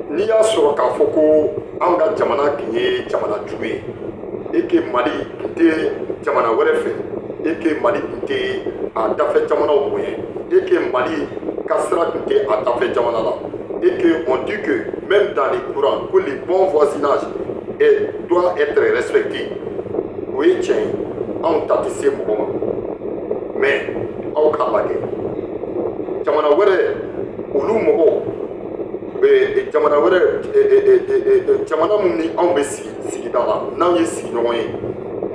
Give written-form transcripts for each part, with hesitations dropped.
n'i y'a sɔrɔ k'a fɔ ko an ka jamana tun ye jamana jugu ye et que Mali tun tɛ jamana wɛrɛ fɛ et que Mali tun tɛ a dafɛ jamanaw bonya et que Mali ka sira tun tɛ a dafɛ jamana la et que on dit que même dans les courants que le bon voisinage doit être respecté o ye tiɲɛ ye anw ta tɛ se mɔgɔ ma mais aw k'a lajɛ jamana wɛrɛ olu mɔgɔw jamana wɛrɛ jamana minnu ni anw bɛ sigida la n'anw ye sigiɲɔgɔn ye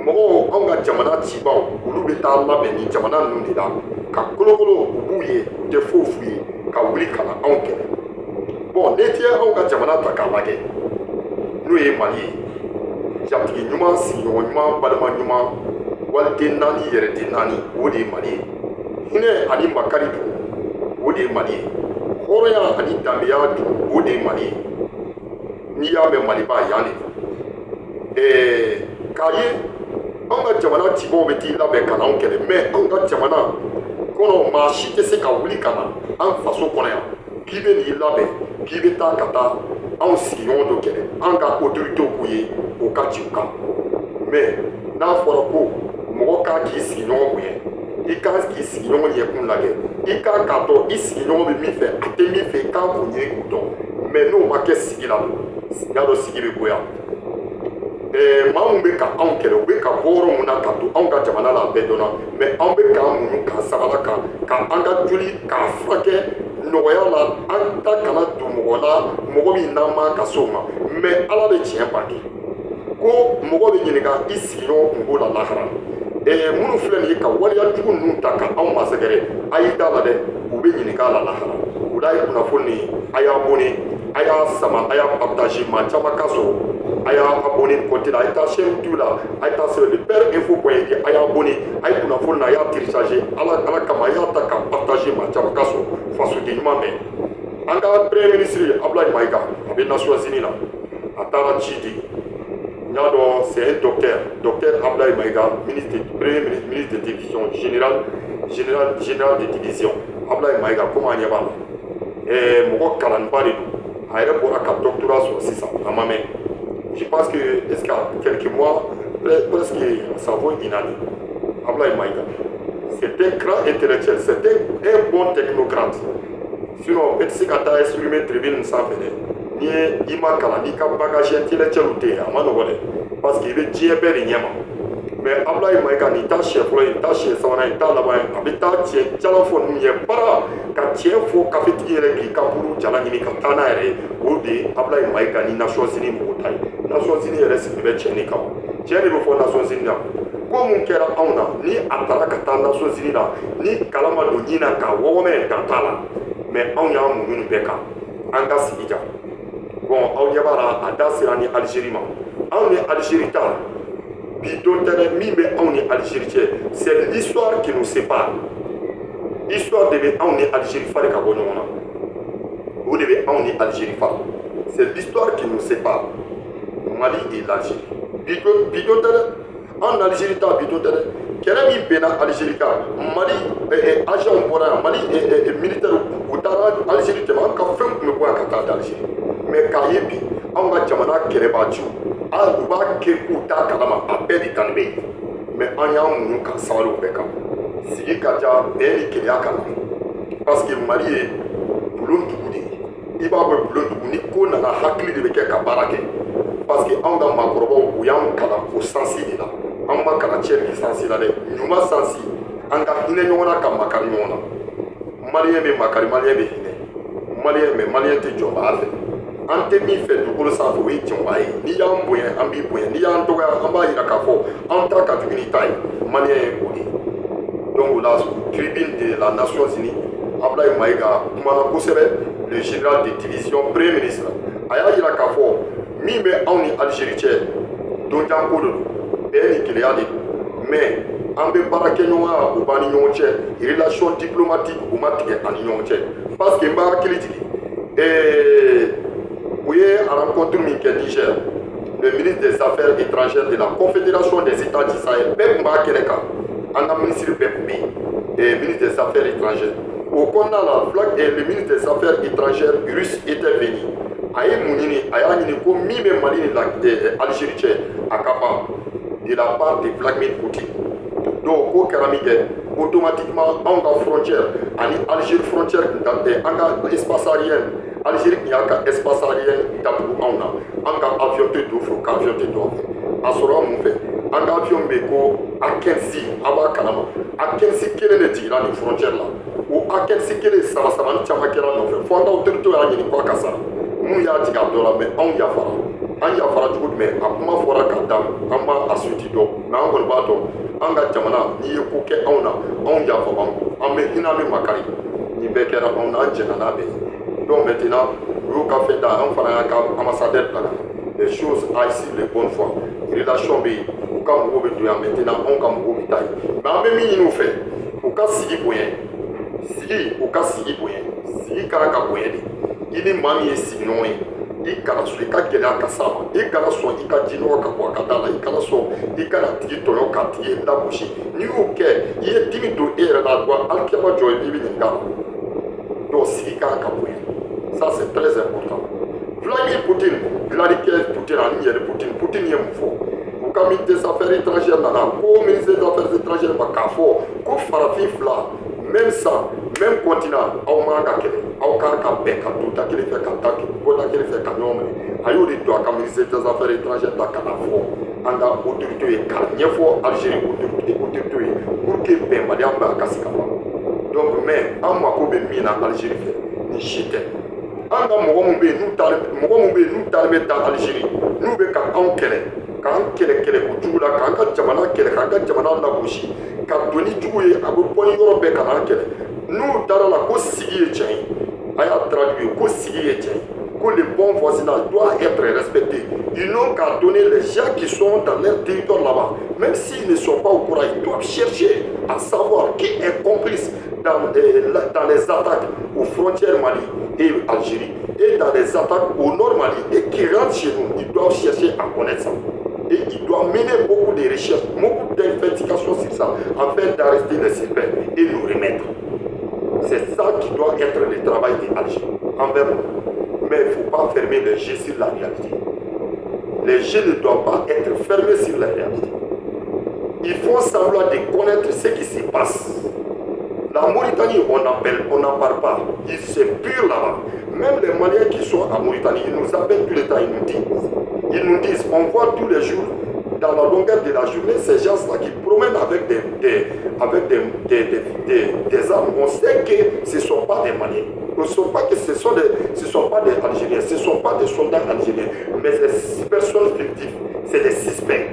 mɔgɔw anw ka jamana cibaw olu bɛ taa labɛn ni jamana ninnu de la ka kolokolo u b'u ye u tɛ foyi f'u ye ka wuli ka na anw kɛlɛ bon ne tɛ anw ka jamana ta k'a lajɛ n'o ye Mali ye jatigi ɲuman sigiɲɔgɔn ɲuman balima ɲuman waliden naani yɛrɛden naani o de ye Mali ye hinɛ ani makari don o de ye Mali ye hɔrɔnya ani danbeya don o de ye Mali ye n'i y'a mɛn Maliba yan de k'a ye anw ka jamana cibaw bɛ t'i labɛn ka na anw kɛlɛ mais anw ka jamana kɔnɔ maa si tɛ se ka wuli ka na an faso kɔnɔ yan k'i bɛ n'i labɛn k'i bɛ taa ka taa anw sigiɲɔgɔn dɔ kɛlɛ an ka autorité k'u ye o ka ci u kan mais n'a fɔra ko mɔgɔ kan k'i sigiɲɔgɔn bonya i kan k'i sigiɲɔgɔn ɲɛkun lajɛ i kan k'a dɔn i sigiɲɔgɔn bɛ min fɛ a tɛ min fɛ i kan k'o ɲɛ k'u dɔn mais n'o ma kɛ sigi la n y'a dɔn sigi bɛ goya maa mun bɛ ka anw kɛlɛ u bɛ ka bɔ yɔrɔ mun na ka don anw ka jamana la a bɛɛ dɔnna mais anw bɛ k'an muɲu k'an sabala kan ka an ka joli k'a furakɛ nɔgɔya la an ta kana don mɔgɔ la mɔgɔ min n'an man ka s'o ma mais ala bɛ tiɲɛ baki ko mɔgɔ bɛ ɲininka i sigiɲɔgɔn kungo la lahara minnu filɛ nin ye ka waleya jugu ninnu ta ka anw masɛgɛrɛ a y'i da la dɛ u bɛ ɲininka a la lahara o la ye kunnafoni a y'a bonni a y'a sama a y'a partage maa caman ka sɔrɔ a y'a abonné ni compte la a ye taa chaîne YouTube la a ye taa sɛbɛn le père info point a y'a abonné a ye kunnafoni na a y'a téléchargé ala kama a y'a ta ka partage maa caman ka sɔrɔ fasoden ɲuman bɛɛ an ka premier ministre Abdoulaye Maïga a bɛ Nations Unies la a taara ci di n y'a dɔn c'est un docteur Abdoulaye Maïga premier ministre de division général de division Abdoulaye Maïga komi an ɲɛ b'a la mɔgɔ kalanba de don a yɛrɛ bɔra ka doctorat sɔrɔ sisan a ma mɛn je pense que est-ce que quelques mois presque ça vaut une année Abdoulaye Maïga c'est un grand intellectuel c'est un bon technocrate sinon e tɛ se ka taa exprimer tribune sanfɛ dɛ n'i ye i ma kalan n'i ka bagage intellectuel tɛ yen a ma nɔgɔ dɛ parce que i bɛ diɲɛ bɛɛ de ɲɛma mais Abdoulaye Maïga nin t'a siɲɛ fɔlɔ ye nin t'a siɲɛ sabanan ye nin t'a laban ye a bɛ taa tiɲɛ caman fɔ ninnu ye bara ka tiɲɛ fɔ kafetigi yɛrɛ k'i ka buru jala ɲini ka taa n'a yɛrɛ ye o de ye Abdoulaye Maïga ni Nations Unies mɔgɔ ta ye Nations Unies yɛrɛ sigi bɛ tiɲɛ de kama tiɲɛ de bɛ fɔ Nations Unies la ko mun kɛra anw na ni a taara ka taa Nations Unies la ni kalan ma don ɲin na ka wɔgɔmɛ dan t'a la mais anw y'an muɲu nin bɛɛ kan an ka sigi ja bon aw ɲɛ b'a la a da sera ni Algérie ma anw ni Algérie ta bi don tɛ dɛ min bɛ anw ni Algérie cɛ c'est l'histoire qui nous sépare histoire de bɛ anw ni Algérie fari ka bɔ ɲɔgɔn na o de bɛ anw ni Algérie fari c'est l'histoire qui nous sépare Mali et l'Algérie bi don tɛ dɛ anw ni Algérie ta bi don tɛ dɛ kɛlɛ min bɛnna Algérie kan Mali agent bɔra yan Mali militaire u taara Algérie tɛmɛ an ka fɛn tun bɛ bɔ yan ka taa d'Algérie mais k'a ye bi anw ka jamana kɛlɛbaciw u b'a kɛ k'u t'a kalama a bɛɛ de tan bɛ yen mais an y'an muɲu ka sabali o bɛɛ kan sigi ka diya bɛɛ ni kelenya ka na parce que Mali ye bulon dugu de ye i b'a bɔ bulon dugu ni ko nana hakili de bɛ kɛ ka baara kɛ parce que anw ka maakɔrɔbaw u y'an kalan o sansi de la an ma kalan cɛ ni sansi la dɛ ɲuman sansi an ka hinɛ ɲɔgɔn na ka makari ɲɔgɔn na maliyɛn bɛ makari maliyɛn bɛ hinɛ maliyɛn mais maliyɛn tɛ jɔnbaya fɛ an tɛ min fɛ dugukolo sanfɛ o ye jɔnbaya ye n'i y'an bonya an b'i bonya n'i y'an dɔgɔya an b'a yira k'a fɔ an ta ka jugu ni ta ye maliyɛn ye o de ye donc o la tribune de la Nations Unies Abdoulaye Maïga kumana kosɛbɛ le général de division premier ministre a y'a yira k'a fɔ min bɛ anw ni Algérie cɛ donjanko de don bɛɛ ni kelenya de don mais an bɛ baara kɛ ɲɔgɔn ya o b'an ni ɲɔgɔn cɛ relation diplomatique o ma tigɛ an ni ɲɔgɔn cɛ parce que n b'a hakili jigin u ye rencontre min kɛ Niger le ministre des affaires étrangères de la confédération des états du Sahel bɛɛ tun b'a kɛnɛ kan an ka ministre bɛɛ tun bɛ yen ministre des affaires étrangères au kɔnɔna la le ministre des affaires étrangères russe était venu a a ye mun ɲini a y'a ɲini ko min bɛ Mali ni Algérie cɛ a ka ban de la part de Vladimir Poutine. Donc k'o kɛra min kɛ automatiquement anw ka frontière ani Algérie frontière tun ka an ka espace aérien Algérie tun y'a ka espace aérien datugu anw na an ka avion tɛ don fɛ ka avion tɛ don fɛ a sɔrɔ mun fɛ an ka avion bɛ ko A15 a b'a kalama A15 kelen de jiginna nin frontière la o A15 kelen sama caman kɛra nɔfɛ fo an ka autorité y'a ɲini k'a ka sara mun y'a tigɛ a dɔ la mais anw yafara an yafara cogo jumɛn a kuma fɔra ka da an b'a a suite dɔn mais an kɔni b'a dɔn an ka jamana n'i ye ko kɛ anw na anw yafa b'an kɔ an bɛ hinɛ an bɛ makari nin bɛɛ kɛra anw na an jɛnna n'a bɛɛ ye donc maintenant u y'u ka fɛn da an fana y'a ka ambassadeur bila ka na les choses aillent sur les bonnes voies relation bɛ yen u ka mɔgɔw bɛ don yan maintenant anw ka mɔgɔw bɛ taa yen mais an bɛ min ɲini u fɛ u ka sigi bonya u ka sigi bonya sigi kan ka bonya de i ni maa min ye sigiɲɔgɔn ye i kana sɔn i ka gɛlɛya ka s'a ma i kana sɔn i ka jinɔgɔ ka bɔ a ka da la i kana sɔn i kana tigi tɔɲɔ k'a tigi lagosi n'i y'o kɛ i ye dimi don e yɛrɛ la wa alikiyama jɔ i bɛ ɲininka la donc sigi kan ka bonya ça c'est très important Vladimir Poutine Vladimir Poutine ani yɛrɛ Poutine ye mun fɔ u ka ministre des affaires étrangères nana ko ministre des affaires étrangères ma k'a fɔ ko farafin fila même ça même continent aw man ka kɛlɛ aw kan ka bɛn ka don da kelen fɛ ka da bɔ da kelen fɛ ka ɲɔgɔn minɛ a y'o de don a ka ministre des affaires étrangères la ka na fɔ an ka autorité ye k'a ɲɛfɔ Algérie autorité ye pour que bɛnbaliya bɛ a ka se ka ban donc mais an mako bɛ min na Algérie fɛ nin si tɛ an ka mɔgɔ min bɛ yen n'u taalen bɛ taa Algérie n'u bɛ ka anw kɛlɛ k'an kɛlɛ o jugu la k'an ka jamana kɛlɛ k'an ka jamana lagosi ka don ni jugu ye a bɛ bɔ ni yɔrɔ bɛɛ ka n'an kɛlɛ n'u dara la ko sigi ye tiɲɛ ye a y'a traduit ko sigi ye tiɲɛ ye ko le bon voisinage doit être respecté ils n'ont qu'à donner les gens qui sont dans leur territoire là-bas même s'ils ne sont pas au courant ils doivent chercher à savoir qui est complice dans les attaques aux frontières Mali et Algérie et dans les attaques au nord Mali et qui rentrent chez nous ils doivent chercher à connaître ça. Et il doit mener beaucoup de recherches, beaucoup d'investigations sur ça, afin d'arrêter les suspects et nous remettre. C'est ça qui doit être le travail de Algérie envers nous. Mais il ne faut pas fermer les yeux sur la réalité. Les yeux ne doivent pas être fermés sur la réalité. Il faut savoir de connaître ce qui se passe. La Mauritanie, on n'en parle pas. C'est pur là-bas. Même les Maliens qui sont en Mauritanie, ils nous appellent tous les temps, ils nous disent, on voit tous les jours, dans la longueur de la journée, ces gens-là qui promènent avec des armes. On sait que ce ne sont pas des Maliens. Ce ne sont pas des Algériens, ce ne sont pas des soldats algériens, mais des personnes fictives, c'est des suspects.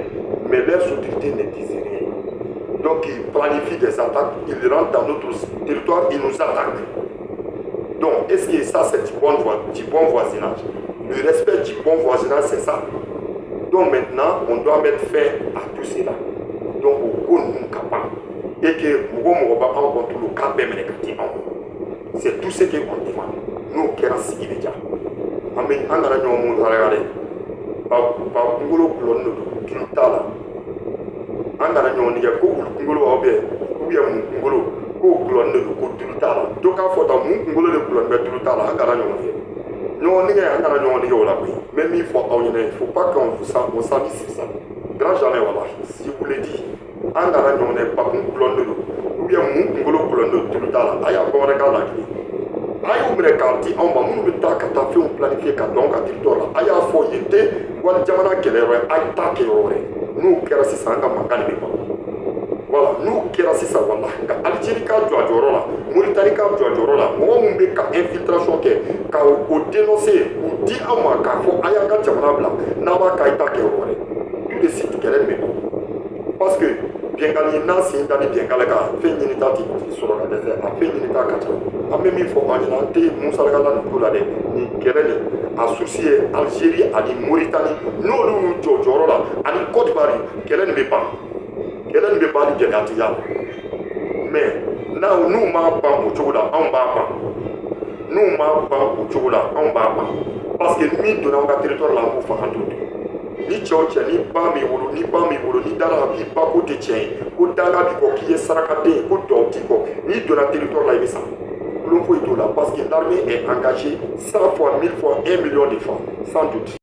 Mais leurs autorités ne disent rien. Donc ils planifient des attaques, ils rentrent dans notre territoire, ils nous attaquent. Donc est-ce que ça c'est du bon voisinage? Le respect du bon voisinage c'est ça. Donc maintenant on doit mettre fin à tout cela. Donc au nous capable et que nous contrôle le cap c'est tout ce qu'on demande. Nous qui sommes ici déjà. Amen. On a nous regarder. Pas ngolo kulon no kiltala. Anga na nyoni ya ko ngolo obe. Ubi ya ngolo ko kulon no ko kiltala. Doka fota mu ngolo le kulon be kiltala anga na nyoni. Nyoni ya anga na nyoni yo la bi. Même il faut il faut pas qu'on s'amuse sur ça. Grand jamais voilà. Si vous le dites. Anga na nyoni pas kulon no. Ubi ya mu ngolo kulon no kiltala. Aya ko reka la ki. Ayo mire karti on va munu bita kata fe on planifier ka donc à territoire là aya fo yete wal jamana kelero ay ta kelore nous kera si sanga makani be voilà nous kera si sa wala ka Algérie ka joro la Mauritanie ka joro la mo mun be ka infiltration ke ka o dénoncer ou di ama ka fo aya ka jamana bla na ba ka ta kelore tout de suite kelen me parce que Bengali nasi ndani Bengali ka fe nyini tati soro ka dese a fe nyini ta kacha a même il faut anjanté Moussa Gala ndola de ni kelele associé Algérie ani Mauritanie n'olu joro la ani Côte d'Ivoire kelele be pas ni gelati ya mais na nous ma pas o chogola on ba pas nous ma pas o chogola on ba pas parce que mi donna un territoire là pour faire tout ni church ni ba mi wolo ni dara bi ba ko te tien ko dara bi ko ki sarakate ko do ti ko ni donna territoire là ibisa kulon foyi t'o la parce que l'armée est engagée 100 fois, 1000 fois, 1 million de fois, sans doute.